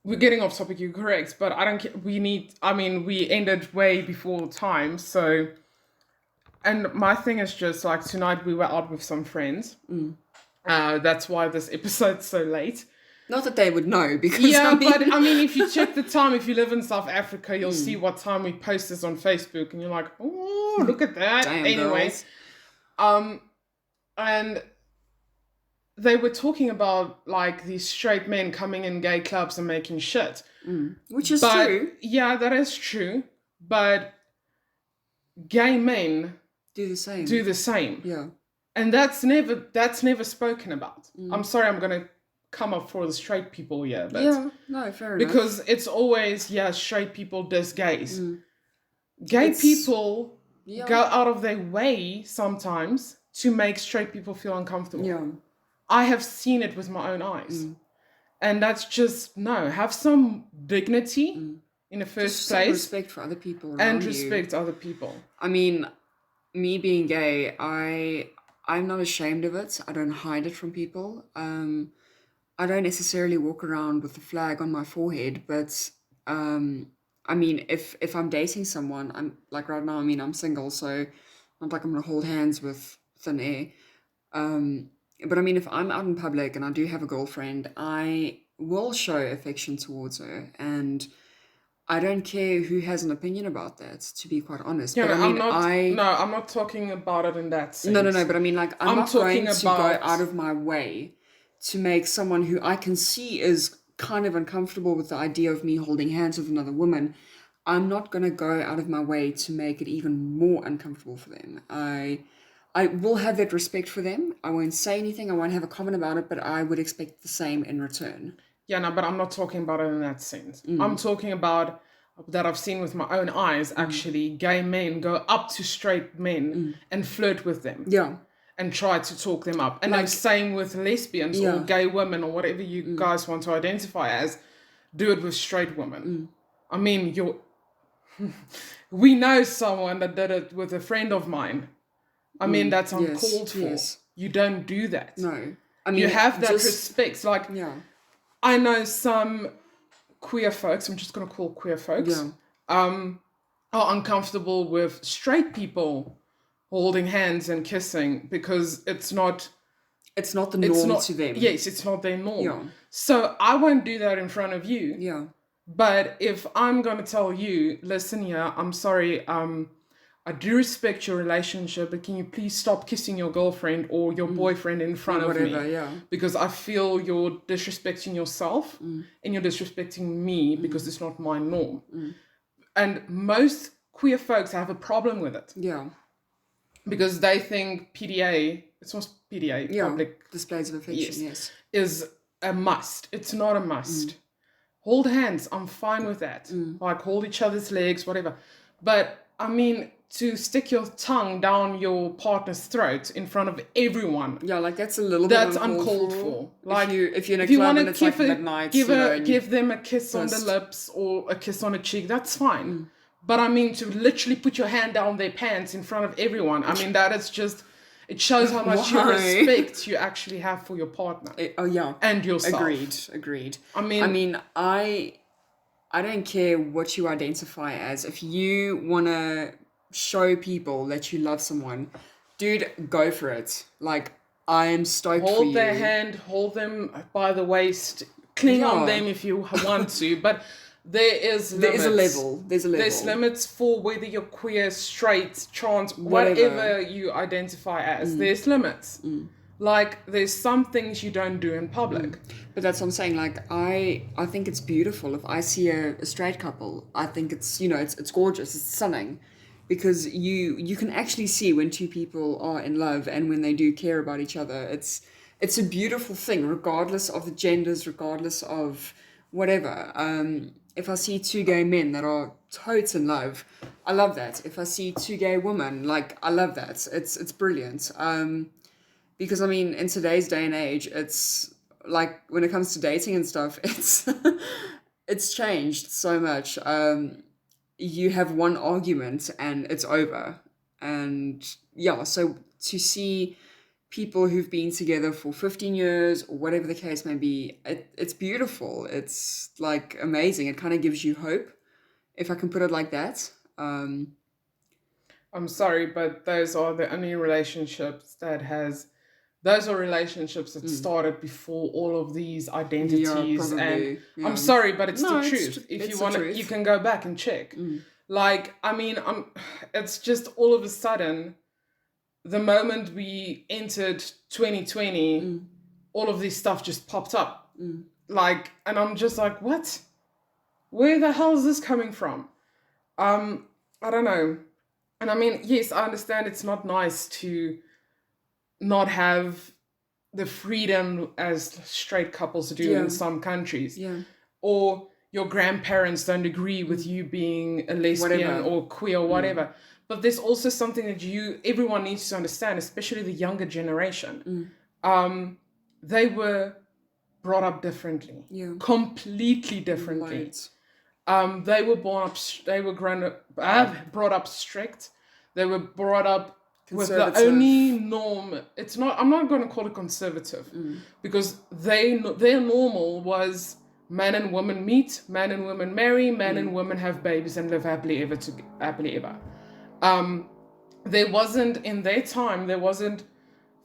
we're getting off topic, you're correct, but I don't care. We ended way before time, so. And my thing is just like tonight we were out with some friends. That's why this episode's so late. Not that they would know because Yeah, but I mean, if you check the time, if you live in South Africa, you'll see what time we post this on Facebook, and you're like, oh, look at that. damn Anyways, girls. and they were talking about like these straight men coming in gay clubs and making shit. Which is But true. yeah, that is true. But gay men Do the same. do the same. Yeah. And that's never spoken about. I'm sorry, I'm gonna come up for the straight people here, but Yeah. No, fair enough. because it's always straight people diss gays. Gay It's- people Yeah. go out of their way sometimes to make straight people feel uncomfortable. Yeah. I have seen it with my own eyes. And that's just, no, have some dignity in the first Just some place respect for other people around and you. respect other people. I mean, me being gay, I'm not ashamed of it. I don't hide it from people. I don't necessarily walk around with the flag on my forehead, but I mean, if I'm dating someone, I'm like right now. I mean, I'm single, so not like I'm gonna hold hands with thin air. But I mean, if I'm out in public and I do have a girlfriend, I will show affection towards her, and I don't care who has an opinion about that. To be quite honest, Yeah, but I no, mean, I'm not talking about it in that sense. no. But I mean, like, I'm I'm not going talking to go about- out of my way to make someone who I can see is kind of uncomfortable with the idea of me holding hands with another woman. I'm not going to go out of my way to make it even more uncomfortable for them. I will have that respect for them. I won't say anything. I won't have a comment about it, but I would expect the same in return. Yeah, no, but I'm not talking about it in that sense. I'm talking about that I've seen with my own eyes, actually, gay men go up to straight men and flirt with them. Yeah. And try to talk them up. And Like- the same with lesbians Yeah. or gay women or whatever you guys want to identify as. Do it with straight women. I mean, we know someone that did it with a friend of mine. I mean, that's uncalled for. yes. You don't do that. No. I mean, You have that just- respect. Like, Yeah. I know some queer folks, I'm just going to call queer folks, Yeah. are uncomfortable with straight people holding hands and kissing because it's not It's not the norm to them. Yes, it's not their norm. Yeah. So I won't do that in front of you. Yeah. But if I'm going to tell you, listen here, I'm sorry, I do respect your relationship, but can you please stop kissing your girlfriend or your boyfriend in front of Whatever, me? yeah. Because I feel you're disrespecting yourself and you're disrespecting me because it's not my norm. And most queer folks have a problem with it Yeah. because they think PDA, it's not PDA, Yeah. public Displays of affection, yes. is a must. It's not a must. Hold hands, I'm fine with that. Like hold each other's legs, whatever. But I mean, to stick your tongue down your partner's throat in front of everyone, Yeah, like that's a little that's bit uncalled for. Like if you're in a if you club want and to it's like give, midnight, you know, and give them a kiss on the just- lips or a kiss on the cheek, that's fine. But I mean, to literally put your hand down their pants in front of everyone, I mean, that is just, It shows how much you Why? respect you actually have for your partner Oh yeah. and yourself. Agreed. I mean, I don't care what you identify as. If you want to show people that you love someone, dude, go for it. Like, I am stoked for hold their you. hand, hold them by the waist, cling on Yeah. them if you want to, but there is limits. There's a level. There's limits for whether you're queer, straight, trans, Whatever. whatever you identify as. There's limits. Like, there's some things you don't do in public. But that's what I'm saying. Like, I think it's beautiful. If I see a straight couple, I think it's, you know, it's gorgeous. It's stunning, because you can actually see when two people are in love and when they do care about each other. It's a beautiful thing, regardless of the genders, regardless of whatever. If I see two gay men that are totes in love, I love that. If I see two gay women, like, I love that. It's brilliant. Because I mean, in today's day and age, it's like, when it comes to dating and stuff, it's changed so much. You have one argument and it's over. And yeah, so to see people who've been together for 15 years or whatever the case may be, it's beautiful. It's like amazing. It kind of gives you hope, if I can put it like that. I'm sorry, but those are the only relationships those are relationships that started before all of these identities. And I'm sorry, but it's the truth. If you want to, you can go back and check. Like, I mean, it's just all of a sudden, the moment we entered 2020, all of this stuff just popped up. Like, and I'm just like, what? Where the hell is this coming from? I don't know. And I mean, yes, I understand it's not nice to not have the freedom as straight couples do in some countries. Yeah. Or your grandparents don't agree with you being a lesbian or queer or whatever. But there's also something that everyone needs to understand, especially the younger generation. They were brought up differently. Yeah. Completely differently. Right. They were brought up strict. They were brought up with the only norm. I'm not going to call it conservative, because their normal was man and woman meet, man and woman marry, man and woman have babies and live happily ever. There wasn't, in their time, there wasn't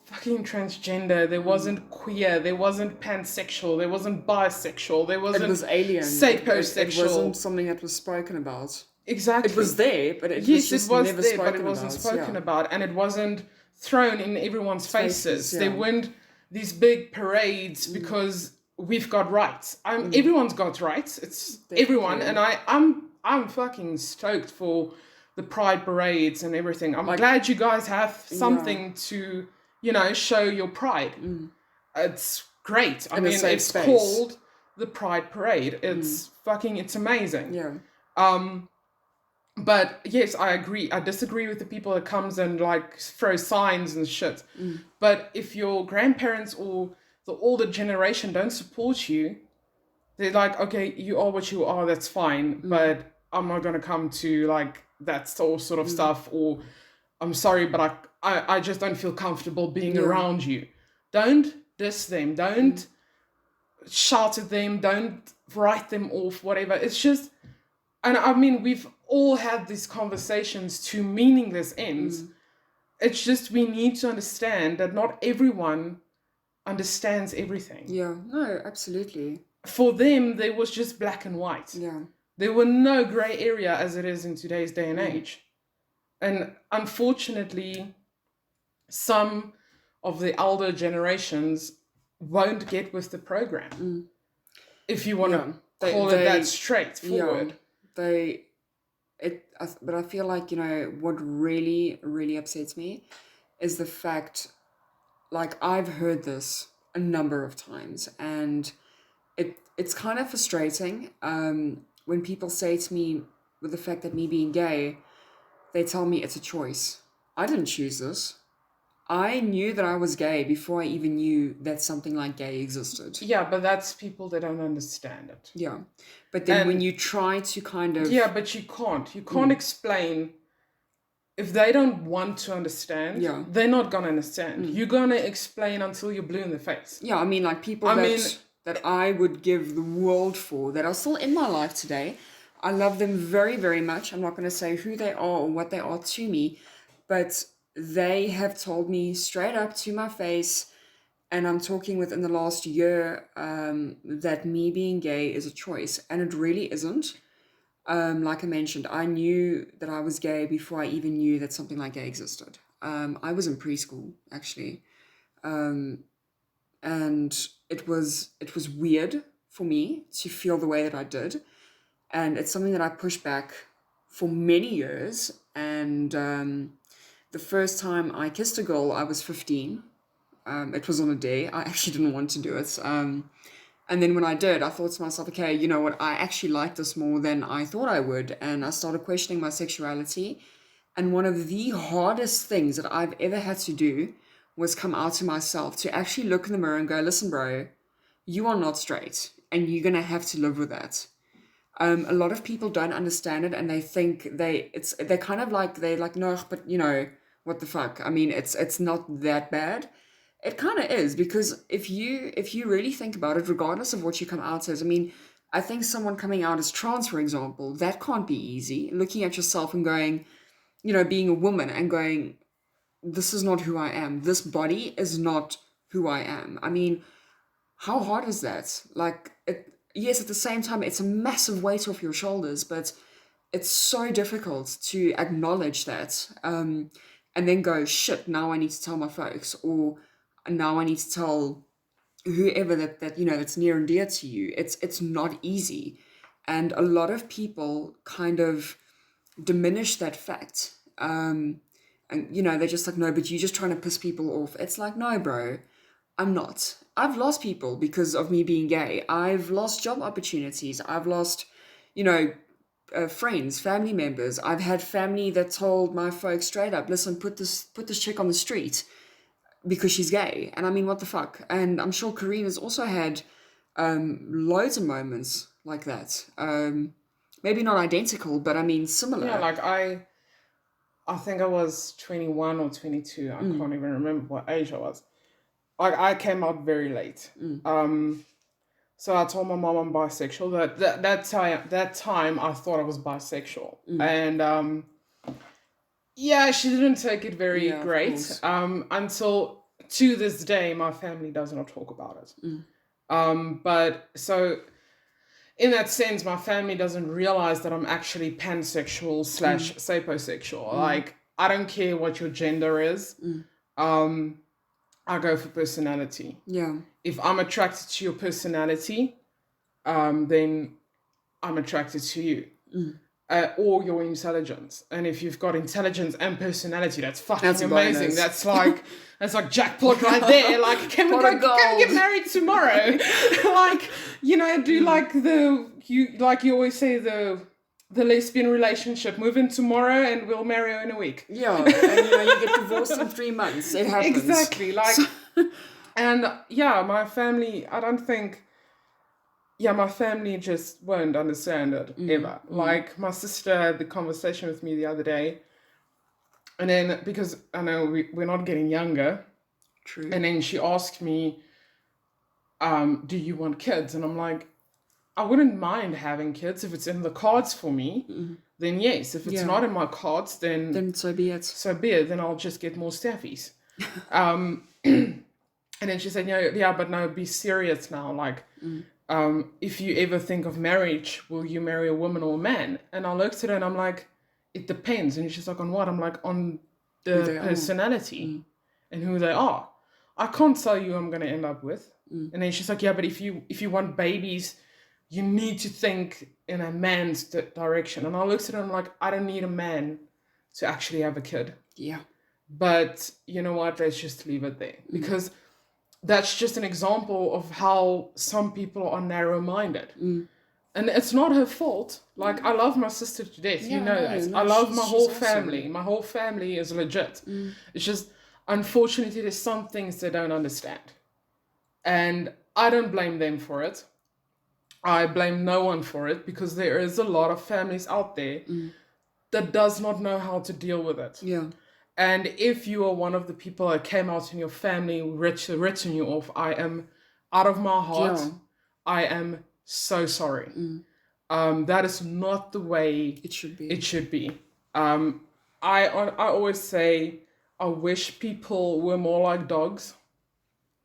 fucking transgender, there wasn't queer, there wasn't pansexual, there wasn't bisexual, there wasn't, it was alien, sapiosexual. It wasn't something that was spoken about. Exactly. It was there, but it was just never spoken about, and it wasn't thrown in everyone's faces. There weren't these big parades because we've got rights. Everyone's got rights. It's definitely everyone, and I'm fucking stoked for the pride parades and everything. I'm glad you guys have something to, show your pride. It's great. I mean, it's called the Pride Parade. It's it's amazing. Yeah. But yes, I agree. I disagree with the people that comes and throw signs and shit. But if your grandparents or the older generation don't support you, they're like, okay, you are what you are, that's fine. But I'm not going to come to that sort of stuff, or I'm sorry, but I just don't feel comfortable being around you. Don't diss them. Don't shout at them. Don't write them off, whatever. It's just, and I mean, we've all had these conversations to meaningless ends. It's just, we need to understand that not everyone understands everything. Yeah, no, absolutely. For them, there was just black and white. Yeah. There were no grey area as it is in today's day and age. And unfortunately, some of the older generations won't get with the program. If you want to call it that straightforward. But I feel like, what really, really upsets me is the fact, I've heard this a number of times, and it's kind of frustrating when people say to me, with the fact that me being gay, they tell me it's a choice. I didn't choose this. I knew that I was gay before I even knew that something like gay existed. Yeah, but that's people that don't understand it. Yeah. But then when you try to kind of... Yeah, but you can't. You can't explain if they don't want to understand, Yeah. they're not gonna understand. You're gonna explain until you're blue in the face. Yeah, I mean, like people that I would give the world for, that are still in my life today. I love them very, very much. I'm not going to say who they are or what they are to me, but they have told me straight up to my face, and I'm talking within the last year, that me being gay is a choice, and it really isn't. Like I mentioned, I knew that I was gay before I even knew that something like gay existed. I was in preschool, actually. And it was weird for me to feel the way that I did, and it's something that I pushed back for many years. And the first time I kissed a girl, I was 15. It was on a day. I actually didn't want to do it. And then when I did, I thought to myself, okay, you know what? I actually like this more than I thought I would. And I started questioning my sexuality. And one of the hardest things that I've ever had to do was come out to myself, to actually look in the mirror and go, listen, bro, you are not straight, and you're going to have to live with that. A lot of people don't understand it, and they think they're kind of like, they're like, no, but you know, what the fuck? I mean, it's not that bad. It kind of is, because if you really think about it, regardless of what you come out as, I mean, I think someone coming out as trans, for example, that can't be easy. Looking at yourself and going, you know, being a woman and going, this is not who I am. This body is not who I am. I mean, how hard is that? Like, yes, at the same time, it's a massive weight off your shoulders, but it's so difficult to acknowledge that, and then go, shit, now I need to tell my folks, or now I need to tell whoever that you know, that's near and dear to you. It's not easy, and a lot of people kind of diminish that fact. And you know, they're just like, no, but you're just trying to piss people off. It's like, no, bro, I'm not. I've lost people because of me being gay. I've lost job opportunities. I've lost, you know, friends, family members. I've had family that told my folks straight up, listen, put this chick on the street because she's gay. And I mean, what the fuck? And I'm sure Karina's also had loads of moments like that. Maybe not identical, but I mean similar. Yeah, like I think I was 21 or 22. I can't even remember what age I was. Like, I came out very late. So I told my mom I'm bisexual. That time I thought I was bisexual, and yeah, she didn't take it very great. Until to this day, my family does not talk about it. But so in that sense, my family doesn't realize that I'm actually pansexual / sapiosexual. Like, I don't care what your gender is. I go for personality. Yeah. If I'm attracted to your personality, then I'm attracted to you. Or your intelligence. And if you've got intelligence and personality, that's fucking amazing. That's like jackpot right there. Like, can we get married tomorrow? Like, you know, do like you always say, the lesbian relationship, move in tomorrow and we'll marry her in a week. Yeah, and you know, you get divorced in 3 months. It happens. Exactly. Like, and yeah, my family, I don't think, my family just won't understand it ever. Like, my sister had the conversation with me the other day, and then, because I know we're not getting younger. True. And then she asked me, do you want kids? And I'm like, I wouldn't mind having kids if it's in the cards for me. Then yes. If it's not in my cards, then so be it. So be it. Then I'll just get more staffies. And then she said, but no, be serious now. Like, if you ever think of marriage, will you marry a woman or a man? And I looked at her and I'm like, it depends. And she's like, on what? I'm like, on the personality and who they are. I can't tell you who I'm going to end up with. And then she's like, yeah, but if you want babies, you need to think in a man's direction. And I looked at her and I'm like, I don't need a man to actually have a kid. Yeah. But you know what? Let's just leave it there. Because that's just an example of how some people are narrow-minded. And it's not her fault. Like, I love my sister to death. You know that. I love my whole family. Awesome. My whole family is legit. It's just, unfortunately, there's some things they don't understand. And I don't blame them for it. I blame no one for it, because there is a lot of families out there that does not know how to deal with it. Yeah. And if you are one of the people that came out in your family written you off, I am out of my heart. Yeah. I am so sorry. That is not the way It should be. it should be. I always say I wish people were more like dogs.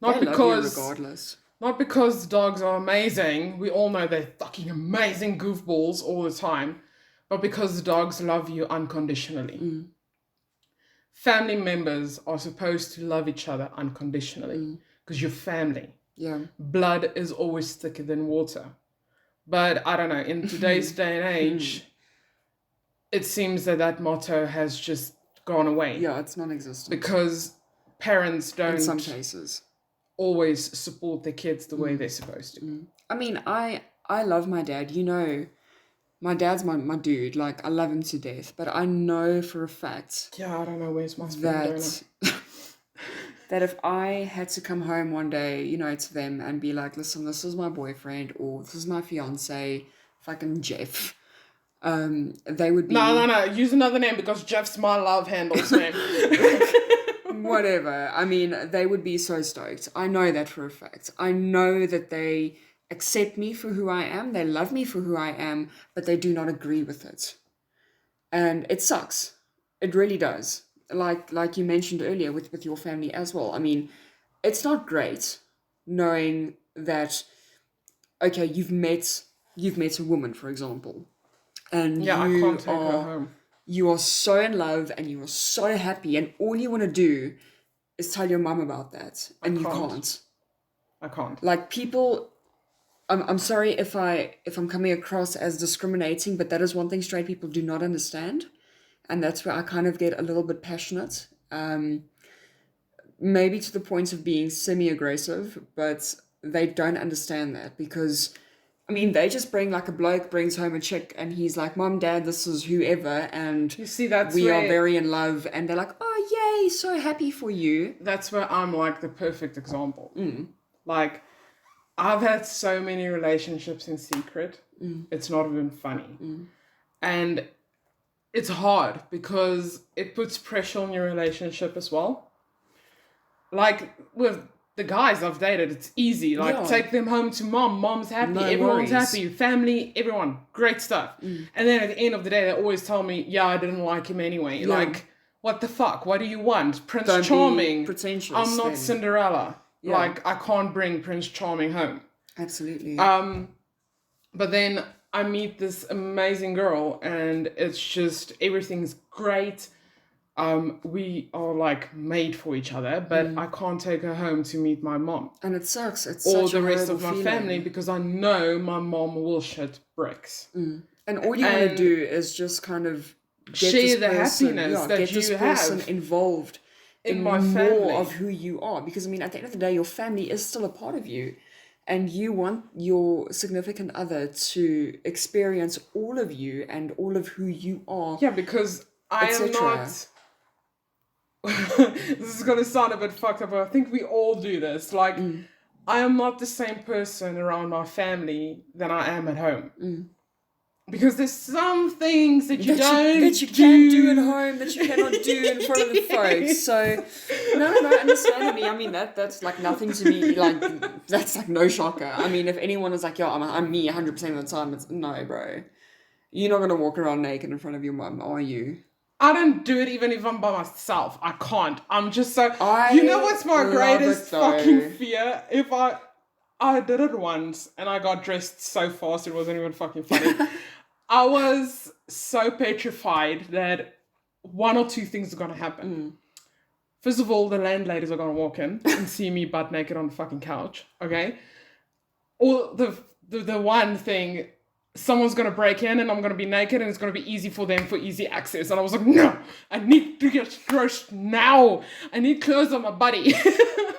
Not They love you because regardless. not because dogs are amazing. We all know they're fucking amazing goofballs all the time, but because dogs love you unconditionally. Family members are supposed to love each other unconditionally because you're family. Yeah. Blood is always thicker than water. But I don't know, in today's day and age, it seems that motto has just gone away. Yeah, it's non-existent. Because parents in some don't cases. always support their kids the way they're supposed to. I mean, I love my dad. You know, my dad's my dude. Like, I love him to death. But I know for a fact Yeah, I don't know where's my spoon donor. that if I had to come home one day, you know, to them and be like, listen, this is my boyfriend or this is my fiance, fucking Jeff, they would be... No. Use another name because Jeff's my love handle's name. Whatever. I mean, they would be so stoked. I know that for a fact. I know that they accept me for who I am. They love me for who I am, but they do not agree with it. And it sucks. It really does. Like you mentioned earlier with your family as well. I mean, it's not great knowing that, okay, you've met a woman, for example, and Yeah, I can't take her home. You are so in love and you are so happy, and all you want to do is tell your mum about that, and you can't. I can't. Like, people, I'm sorry if I'm coming across as discriminating, but that is one thing straight people do not understand, and that's where I kind of get a little bit passionate, maybe to the point of being semi-aggressive, but they don't understand that because, I mean, they just bring, like, a bloke brings home a chick and he's like, Mom, Dad, this is whoever, and You see, that's we where, are very in love, and they're like, oh, yay, so happy for you. that's where I'm like the perfect example. Like, I've had so many relationships in secret. It's not even funny. And it's hard because it puts pressure on your relationship as well. Like, with the guys I've dated, it's easy. Like, Yeah. take them home to mom. Mom's happy. No Everyone's worries. happy. Family, everyone. Great stuff. And then at the end of the day, they always tell me, yeah, I didn't like him anyway. Yeah. Like, what the fuck? What do you want? Prince Don't be Charming. pretentious I'm not then. Cinderella. Yeah. Like, I can't bring Prince Charming home. Absolutely. But then I meet this amazing girl and it's just, everything's great. We are like made for each other, but I can't take her home to meet my mom And it sucks. It's or such the a rest of horrible my feeling. family because I know my mom will shit bricks. And all you want to And do is just kind of get share this the person, happiness that get this you person have involved in more my family. of who you are. Because, I mean, at the end of the day, your family is still a part of you. And you want your significant other to experience all of you and all of who you are. Yeah, because I am etc.. not. This is going to sound a bit fucked up, but I think we all do this. Like, I am not the same person around my family than I am at home. Because there's some things that you don't that you can do at home that you cannot do in front of the folks. So no, understandably, I mean that's like nothing to me. Like, that's like no shocker. I mean, if anyone is like, yo, I'm me 100% of the time, it's no, bro. You're not gonna walk around naked in front of your mum, are you? I don't do it even if I'm by myself. I can't. I'm just so. You know what's my love greatest it, though. fucking fear? If I did it once and I got dressed so fast it wasn't even fucking funny. I was so petrified that one or two things are gonna happen. First of all, the landladies are gonna walk in and see me butt naked on the fucking couch. Okay, or the one thing. Someone's going to break in and I'm going to be naked and it's going to be easy for them for easy access. And I was like, no, I need to get dressed now. I need clothes on my body.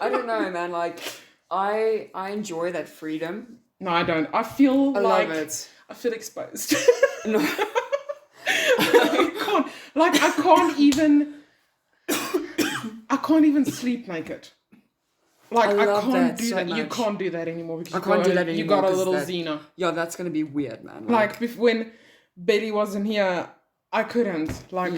I don't know, man. Like, I enjoy that freedom. No, I don't. I feel like love it. I feel exposed. No. I can't even sleep naked. Like, I love can't that do so that. You much. can't do that anymore because I can't do that anymore. you got a 'cause little that, Xena. Yeah, that's gonna be weird, man. Like when Betty wasn't here, I couldn't. Like,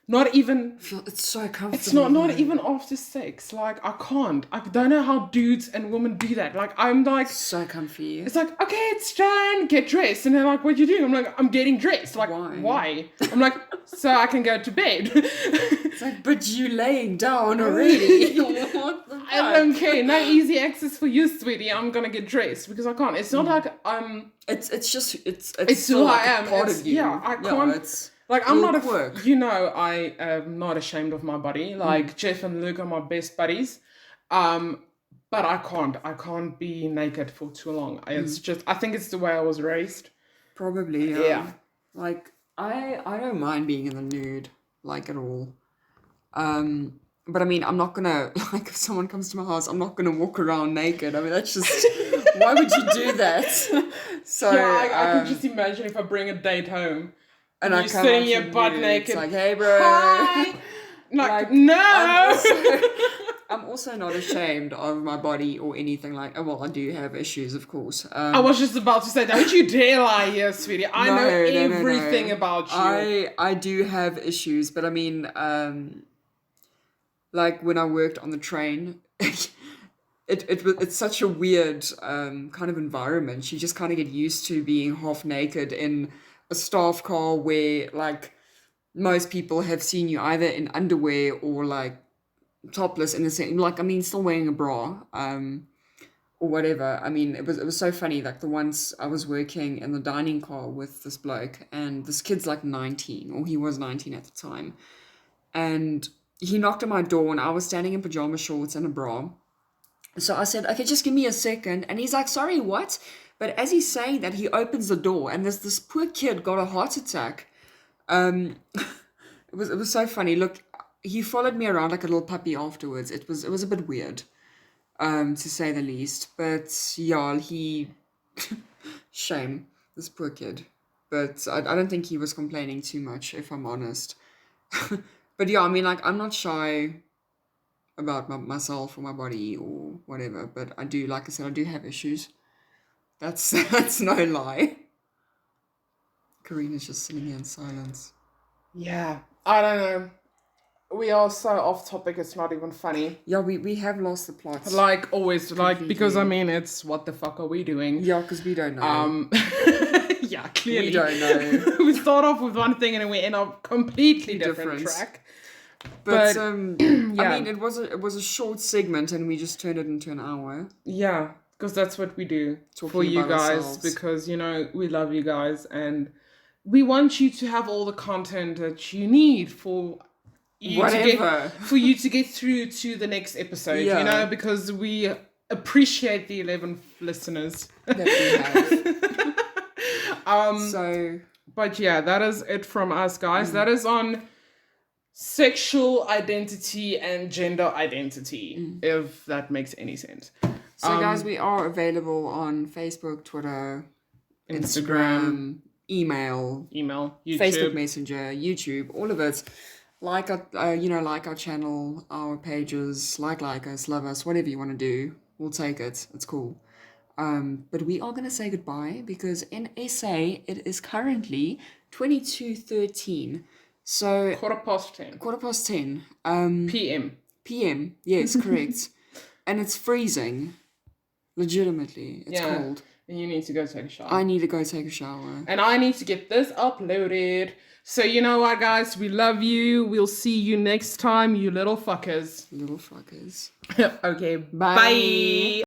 not even. It's so comfortable. It's not even after sex. Like, I can't. I don't know how dudes and women do that. Like, I'm like, so comfy. it's like, okay, it's done, get dressed. And they're like, what you doing? I'm like, I'm getting dressed. Like, why? I'm like, so I can go to bed. It's like, but you laying down already. What the fuck? I don't care. No easy access for you, sweetie. I'm gonna get dressed because I can't. It's not like I'm. It's just it's who like I am. Part of you. Yeah, I can't. It's like I'm not quirk. I am not ashamed of my body. Like Jeff and Luke are my best buddies. But I can't be naked for too long. It's just, I think it's the way I was raised. Probably, yeah. Like, I don't mind being in the nude, like, at all. But I mean, I'm not gonna, like, if someone comes to my house, I'm not gonna walk around naked. I mean, that's just, why would you do that? So, yeah, I can just imagine if I bring a date home and you're sitting here butt naked. It's like, hey, bro. Hi! Like, no! I'm also not ashamed of my body or anything like. Well, I do have issues, of course. I was just about to say, don't you dare lie here, sweetie. I know everything about you. I do have issues, but I mean, like when I worked on the train, it's such a weird kind of environment. You just kind of get used to being half naked in a staff car where like most people have seen you either in underwear or like topless in the same, like, I mean, still wearing a bra, or whatever. I mean, it was so funny. Like the once I was working in the dining car with this bloke, and this kid's like 19, or he was 19 at the time, and he knocked on my door, and I was standing in pajama shorts and a bra. So I said, okay, just give me a second. And he's like, sorry, what? But as he's saying that, he opens the door, and this poor kid got a heart attack. It was so funny. Look, he followed me around like a little puppy afterwards. It was a bit weird, to say the least. But yeah, shame, this poor kid. But I don't think he was complaining too much, if I'm honest. But yeah, I mean, like, I'm not shy about myself or my body or whatever. But I do, like I said, I do have issues. That's no lie. Karina's just sitting here in silence. Yeah, I don't know. We are so off topic, it's not even funny. Yeah, we have lost the plot. Like always, completely. Like, because I mean, it's what the fuck are we doing? Yeah, because we don't know. Yeah, clearly. We don't know. We start off with one thing and then we end up completely different track. But yeah. I mean, it was a short segment and we just turned it into an hour. Yeah, because that's what we do for you guys. Ourselves. Because, you know, we love you guys and we want you to have all the content that you need for you to get through to the next episode, you know, because we appreciate the 11 listeners that we have. But yeah, that is it from us, guys. That is on sexual identity and gender identity, if that makes any sense. So guys, we are available on Facebook, Twitter, Instagram, email, YouTube, Facebook Messenger, YouTube, all of it. Like our channel, our pages, like us, love us, whatever you want to do, we'll take it. It's cool. But we are gonna say goodbye because in SA it is currently 22:13. So 10:15. 10:15. PM. Yes, correct. And it's freezing. Legitimately, it's cold. And you need to go take a shower. I need to go take a shower. And I need to get this uploaded. So you know what, guys? We love you. We'll see you next time, you little fuckers. Little fuckers. Okay, bye.